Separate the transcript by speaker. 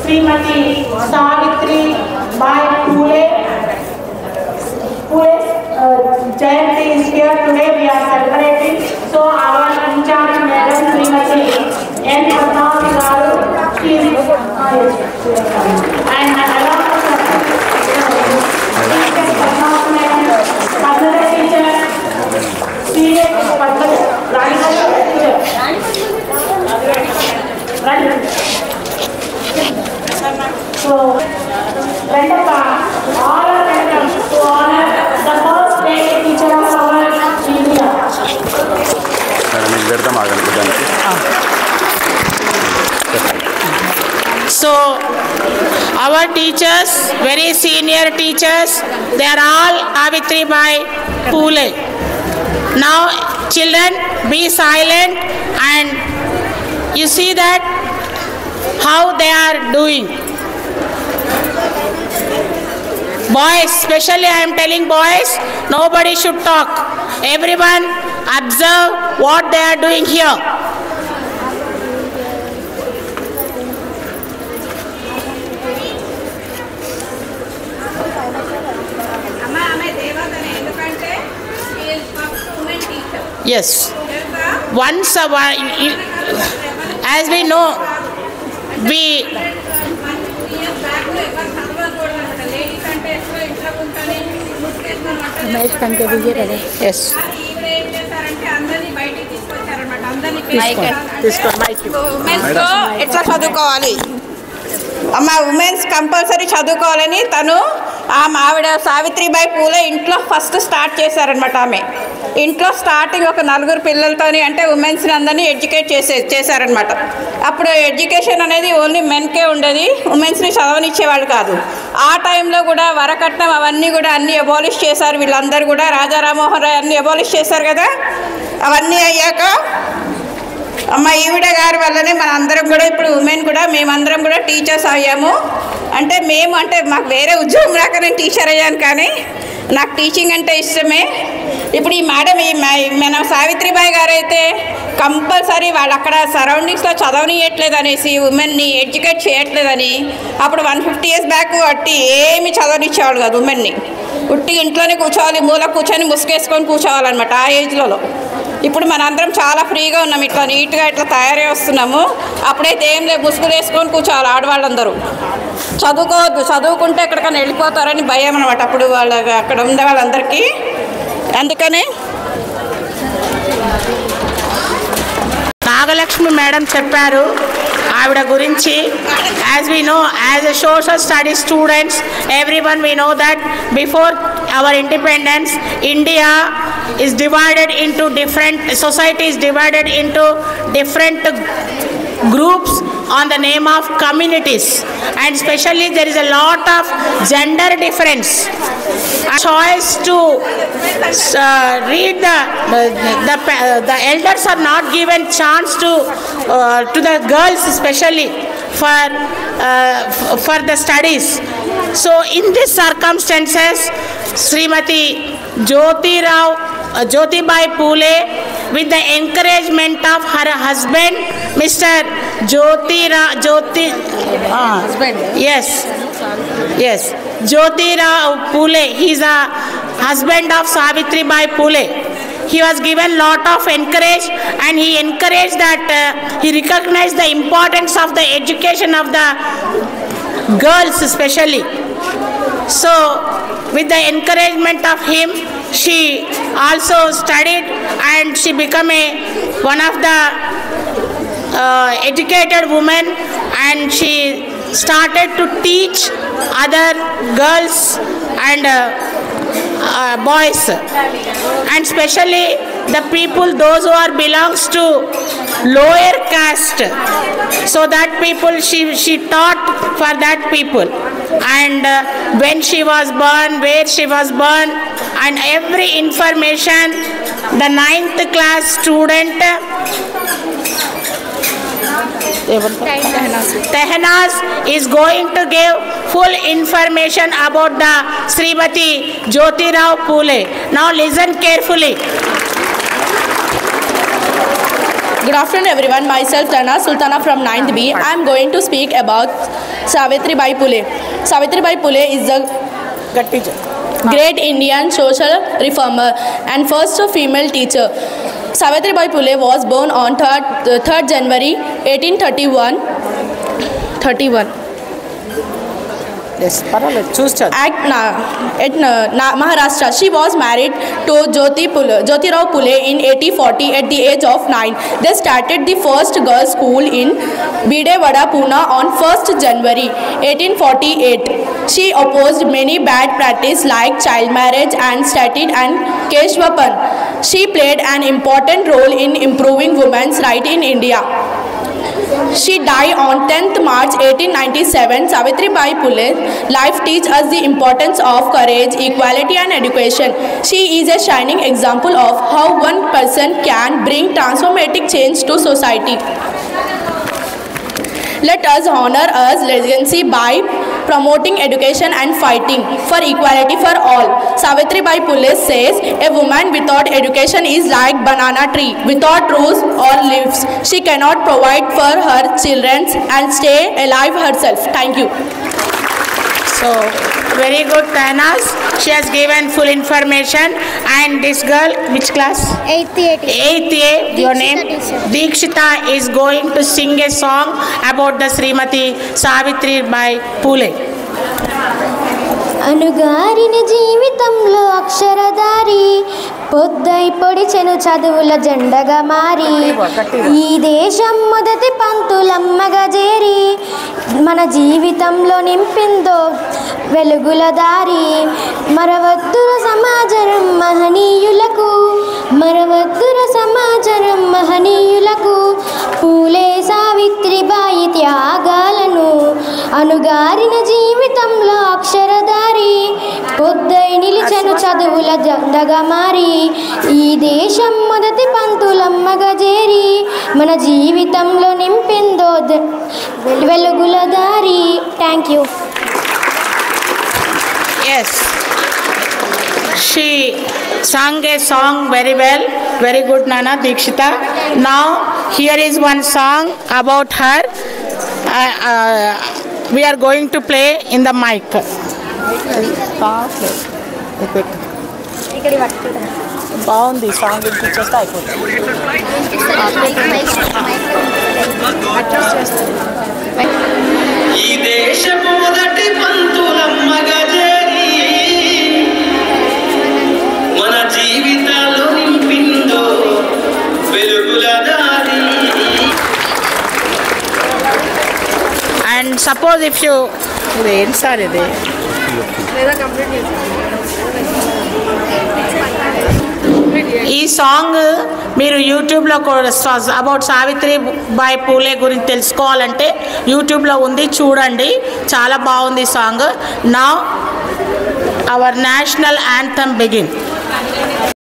Speaker 1: Srimati Savitri Bai Phule. Jayanti is here today. We are celebrating. So our in-charge madam Srimati N. Padmavathy garu, she is and along with Padmavathy teacher, senior So, Vendappa, all are welcome to honor the first day teacher of our India. So, our teachers, very senior teachers, they are all Savitri Bai Phule. Now, children, be silent and you see that how they are doing. Boys, especially I am telling boys, nobody should talk. Everyone observe what they are doing here. Yes. Once a while, as we know, we yes.
Speaker 2: ఎట్లా చదువుకోవాలి అమ్మ women's compulsory చదువుకోవాలని తను ఆవిడ సావిత్రిబాయి పూలే ఇంట్లో first start చేశారనమాట. ఆమె ఇంట్లో స్టార్టింగ్ ఒక 4 పిల్లలతోని అంటే ఉమెన్స్ని అందరినీ ఎడ్యుకేట్ చేశారనమాట. అప్పుడు ఎడ్యుకేషన్ అనేది ఓన్లీ మెన్కే ఉండేది, ఉమెన్స్ని చదవనిచ్చేవాళ్ళు కాదు. ఆ టైంలో కూడా వరకట్నం అవన్నీ కూడా అన్నీ అబాలిష్ చేశారు వీళ్ళందరూ కూడా. రాజా రామ్మోహన్ రాయ్ అన్నీ అబాలిష్ చేశారు కదా. అవన్నీ అయ్యాక అమ్మ ఈవిడ గారి వల్లనే మన అందరం కూడా ఇప్పుడు ఉమెన్ కూడా మేమందరం కూడా టీచర్స్ అయ్యాము. అంటే మేము అంటే మాకు వేరే ఉద్యోగం రాక నేను టీచర్ అయ్యాను, కానీ నాకు టీచింగ్ అంటే ఇష్టమే. ఇప్పుడు ఈ మేడం మన సావిత్రిబాయి గారు అయితే కంపల్సరీ వాళ్ళు అక్కడ సరౌండింగ్స్లో చదవనియట్లేదు అనేసి ఉమెన్ని ఎడ్యుకేట్ చేయట్లేదని అప్పుడు 150 years బ్యాక్ అట్టి ఏమి చదవనిచ్చేవాళ్ళు కాదు. ఉమెన్ని ఉట్టి ఇంట్లోనే కూర్చోవాలి, మూల కూర్చొని ముసుగేసుకొని కూర్చోవాలన్నమాట ఆ ఏజ్లో. ఇప్పుడు మనందరం చాలా ఫ్రీగా ఉన్నాం, ఇట్లా నీట్గా ఇట్లా తయారై వస్తున్నాము. అప్పుడైతే ఏం లేదు, ముసుగులు వేసుకొని కూర్చోవాలి ఆడవాళ్ళందరూ. చదువుకోవద్దు, చదువుకుంటే ఎక్కడికైనా వెళ్ళిపోతారని భయం అనమాట అప్పుడు వాళ్ళకి అక్కడ ఉండే వాళ్ళందరికీ. అందుకనే
Speaker 1: నాగలక్ష్మి మేడం చెప్పారు ఆవిడ గురించి. As we know, as a social studies students, everyone we know that before our independence India is divided into different societies, divided into different groups on the name of communities, and especially there is a lot of gender difference. A choice to read the elders are not given chance to the girls especially for the studies. So in these circumstances Srimati Jyotibai Phule, with the encouragement of her husband Mr. Jyotirao Phule, he is a husband of Savitribai Phule. He was given lot of encourage, and he encouraged that he recognized the importance of the education of the girls especially. So with the encouragement of him, she also studied and she became one of the educated women, and she started to teach other girls and boys, and especially the people those who are belongs to lower caste. So that people she taught for that people, and when she was born, where she was born, and every information the 9th class student Tehnaz is going to give full information about the Srimati Jyotirao Phule. Now listen carefully.
Speaker 3: Good afternoon everyone, myself Tana Sultana from 9th B. I am going to speak about Savitribai Phule. Savitribai Phule is the great Indian social reformer and first female teacher. Savitribai Phule was born on 3rd January 1831.
Speaker 1: Yes, choose
Speaker 3: At Maharashtra. She was married to Jyotirao Phule in 1840 at the age of 9. They started the first girls' school in Bidewada, Pune on 1st January 1848. She opposed many bad practices like child marriage and studied and Keshwapan. She played an important role in improving women's rights in India. She died on 10th March 1897. Savitribai Phule's life teaches us the importance of courage, equality and education. She is a shining example of how one person can bring transformative change to society. Let us honor her legacy by promoting education and fighting for equality for all. Savitribai Phule says, a woman without education is like banana tree without roots or leaves. She cannot provide for her children and stay alive herself. Thank you.
Speaker 1: So, very good, Tanas. She has given full information. And this girl, which class?
Speaker 4: 8th A.
Speaker 1: 8th A. Your name? Deekshita is going to sing a song about the Srimati Savitribai Phule.
Speaker 4: అనుగారిన జీవితంలో అక్షరధారి పొద్దై పొడిచెను చదువుల జెండగా మారి ఈ దేశం మొదటి పంతులమ్మగా చేరి మన జీవితంలో నింపిందో వెలుగుల దారి మరవద్దుర సమాజం మహనీయులకు మరవద్దుర సమాజం మహనీయులకు పూలే సావిత్రిబాయి త్యాగాలను అనుగారిన జీవితంలో అక్షరధారి పొద్దై నిలిచెను చదువుల జెండగా మారి ఈ దేశం మొదటి పంతులమ్మగా చేరి మన జీవితంలో నింపిందో వెలుగుల దారి. Thank you.
Speaker 1: Yes, she sang a song very well. Very good, Nana Deekshita. Now, here is one song about her. We are going to play in the mic. బాగుంది సాంగ్ వినిపించేస్తే అయిపోతుంది.
Speaker 5: ఈ దేశపు మొదటి పంతులమ్మగా చేరి మన జీవితాల్లో నింపిందో వెలుగుల దారి.
Speaker 1: And suppose if you ఇదేంటి సార్ ఇది ఈ సాంగ్ మీరు యూట్యూబ్లో అబౌట్ సావిత్రిబాయి పూలే గురించి తెలుసుకోవాలంటే యూట్యూబ్లో ఉంది, చూడండి, చాలా బాగుంది song. Now our national anthem begin.